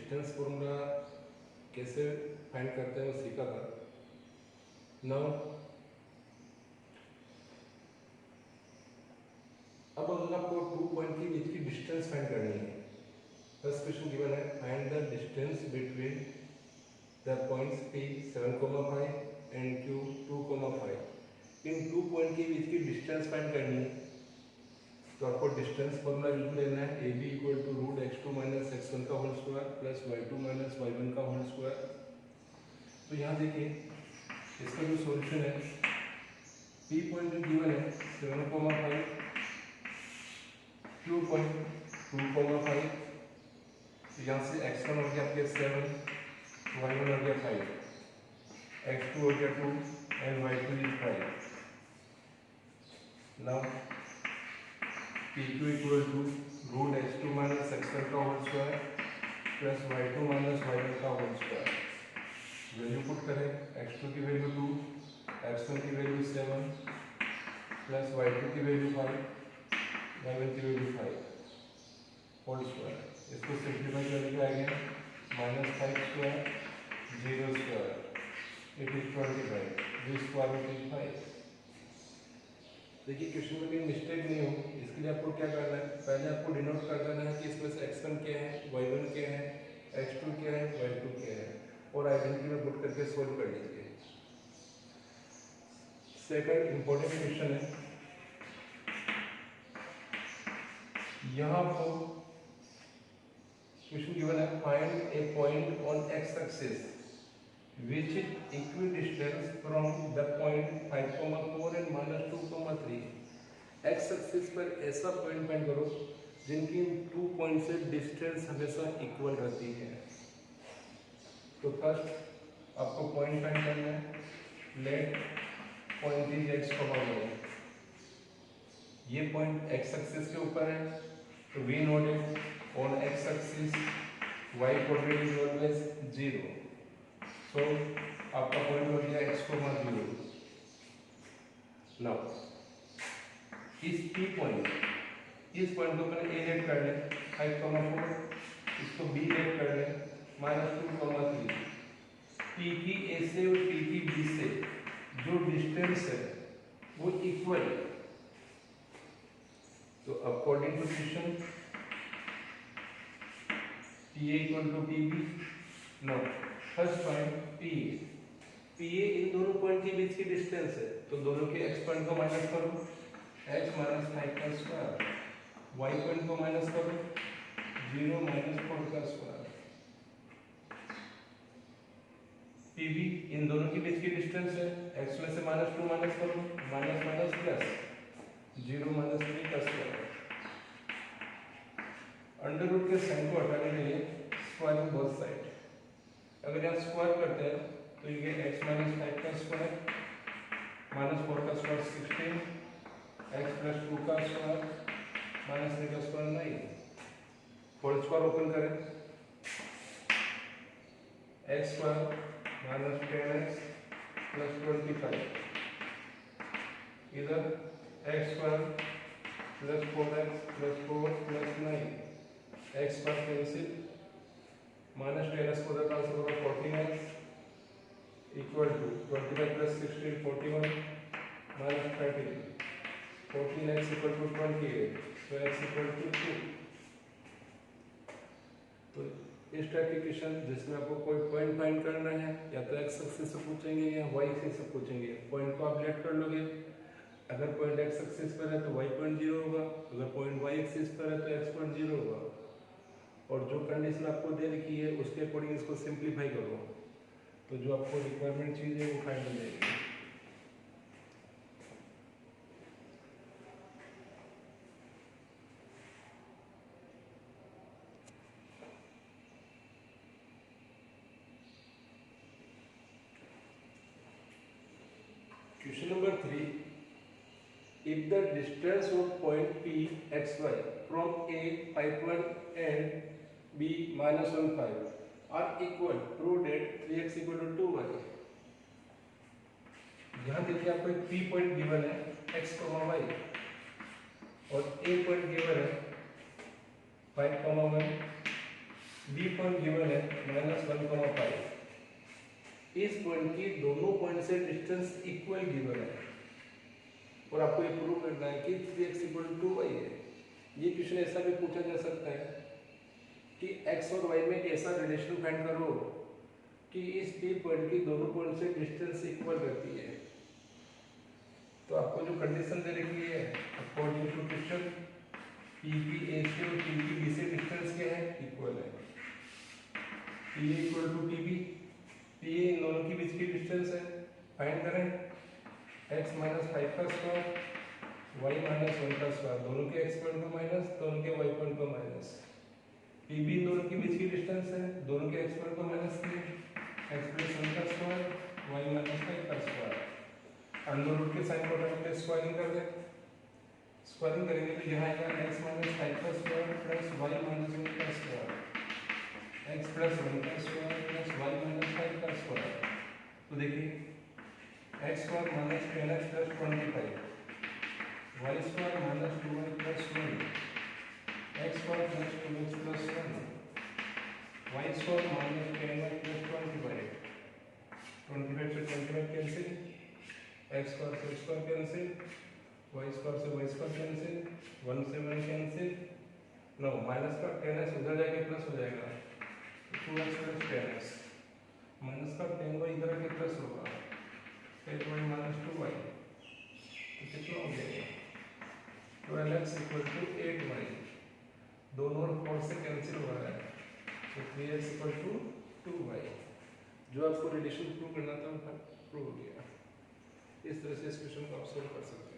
Distance formula कैसे find करते हैं वो सीखा था। नाउ अब अगर आपको 2 पॉइंट के बीच की डिस्टेंस फाइंड करनी है, फर्स्ट क्वेश्चन गिवन है find the distance between the points P 7,5 and Q 2,5। In 2 point के बीच की डिस्टेंस फाइंड करनी है, तो आपको डिस्टेंस फॉर्मूला यूज लेना है AB equal to root x2 minus x1 का whole square plus y2 minus y1 का होल स्क्वायर। तो यहाँ देखिए इसका जो सॉल्यूशन है, P पॉइंट गिवन है 7,5, Q पॉइंट 2,5, तो यहाँ से x1 हो गया आपके 7, y1 हो गया 5, x2 हो गया 2 and y2 is 5। Now P2 equal to root x2 minus x1 का whole square plus y2 minus y1 का होल स्क्वायर। वैल्यू पुट करें, x2 की वैल्यू 2, x1 की वैल्यू 7 प्लस y2 की वैल्यू 5, y1 की वैल्यू 5 होल स्क्वायर। इसको simplify करके आ गया -5 स्क्वायर 0 स्क्वायर इट इज 25, जो स्क्वायर रूट इज 5। देखिए क्वेश्चन में कहीं मिस्टेक नहीं हो, इसके लिए आपको क्या करना है, पहले आपको डिनोट कर देना है कि इसमें से x1 क्या है, y1 क्या है, x2 क्या है, y2 क्या है, और आइडेंटिटी में पुट करके सोल्व कर लीजिए। सेकंड इंपॉर्टेंट क्वेश्चन है, यहाँ आपको क्वेश्चन गिवन है find A point on x axis which is equidistant from the point 5,4 and -2,3। x axis पर ऐसा पॉइंट फाइंड करो जिनकी 2 पॉइंट से डिस्टेंस हमेशा इक्वल रहती है। तो फर्स्ट आपको पॉइंट फाइंड करना है, let point is x, y। ये पॉइंट x एक्सिस के ऊपर है, तो we know that on x axis y coordinate is always 0। तो आपका पॉइंट हो गया x, 0। नाउ इस P पॉइंट, इस पॉइंट को मैंने A रेट कर लें 5,4, इसको B रेट कर लें -2,3। P की A से और P की B से जो डिस्टेंस है वो इक्वल है, तो according to question PA equal to PB। No, first point PA इन दोनों पॉइंट के बीच की डिस्टेंस है, तो दोनों के x पॉइंट को माइनस करो, x माइनस 5 का स्क्वायर, y पॉइंट को माइनस करो 0 माइनस 4 का स्क्वायर। PB इन दोनों के बीच की डिस्टेंस है, x में से -2 माइनस करो, माइनस माइनस प्लस 0 माइनस 3 का स्क्वायर। अंडर रूट के साइन को हटाने के लिए स्क्वायर ऑन बोथ साइड, अगर यहाँ स्क्वायर करते हैं तो ये x माइनस 5 का स्क्वायर -4 का स्क्वायर 16, x प्लस 2 का स्क्वायर -3 का स्क्वायर 9। होल स्क्वायर ओपन करें, x square minus 10x plus 25, इधर x square plus 4x plus 4 plus 9, x square cancel, -10x को ट्रांसफर करो 14x इक्वल टू 25 प्लस 16 41 -13, 14x equal to 28, so x equal to 2। तो इस type के question जिसमें आपको कोई पॉइंट फाइंड करना है, या तो x एक्सिस से पूछेंगे या y एक्सिस से पूछेंगे, पॉइंट को आप लेट कर लोगे। अगर पॉइंट x एक्सिस पर है तो y पॉइंट 0 होगा, अगर पॉइंट y एक्सिस पर है तो x पॉइंट 0 होगा, और जो कंडीशन आपको दे रखी है उसके अकॉर्डिंग इसको सिंप्लीफाई करो, तो जो आपको रिक्वायरमेंट चीज है वो फाइंड हो जाएगी। Question number 3, if the distance of point P xy from A 5,1 and B -1,5 are equal, prove that 3x equal to 2y। यहाँ देखिए आपको एक P पॉइंट गिवन है x, y और A पॉइंट गिवन है 5,1 बी पॉइंट गिवन है -1,5। इस point की दोनों पॉइंट से डिस्टेंस इक्वल गिवन है और आपको ये प्रूव करना है कि 3x = 2y है। ये क्वेश्चन ऐसा भी पूछा जा सकता है कि x और y में ऐसा रिलेशन फाइंड करो कि इस P पॉइंट की दोनों पॉइंट से डिस्टेंस इक्वल रहती है। तो आपको जो कंडीशन दे रखी है अकॉर्डिंग टू क्वेश्चन P की A से और P की B से डिस्टेंस क्या है, इक्वल है। PA = PB, PA इन दोनों की बीच की डिस्टेंस है, फाइंड करें। x - 5 का स्क्वायर y - 1 का स्क्वायर, दोनों के x पॉइंट को माइनस, दोनों के y पॉइंट को माइनस। PB इन दोनों के बीच की डिस्टेंस है, दोनों के x पॉइंट को माइनस किए, x + 1 का स्क्वायर y - 5 का स्क्वायर। अंडर रूट के साइन को हटा के स्क्वायरिंग कर दें। स्क्वायरिंग करेंगे तो यहाँ आएगा x - 5 का स्क्वायर प्लस y - 1 का स्क्वायर, x + 1 का स्क्वायर प्लस y - 5 का स्क्वायर। तो देखिए x² - 10x + 25, y² - 2y + 1, x² + 2x + 1, y² - 10y + 25, 25 से 25 कैंसिल, x² से x² कैंसिल, y² से y² कैंसिल, 1 से 1 कैंसिल। नो माइनस का 10x उधर जाके प्लस हो जाएगा, 2x + 10x, माइनस का 10y इधर आके प्लस होगा, 8y - 2y। तो कितना हो जाएगा 12x = 8y, दोनों और 4 से कैंसिल हो रहा है, तो 3x = 2y। जो आपको रिलेशन प्रूव करना था वो प्रूव हो गया। इस तरह से इस क्वेश्चन को आप सोल्व कर सकते हैं।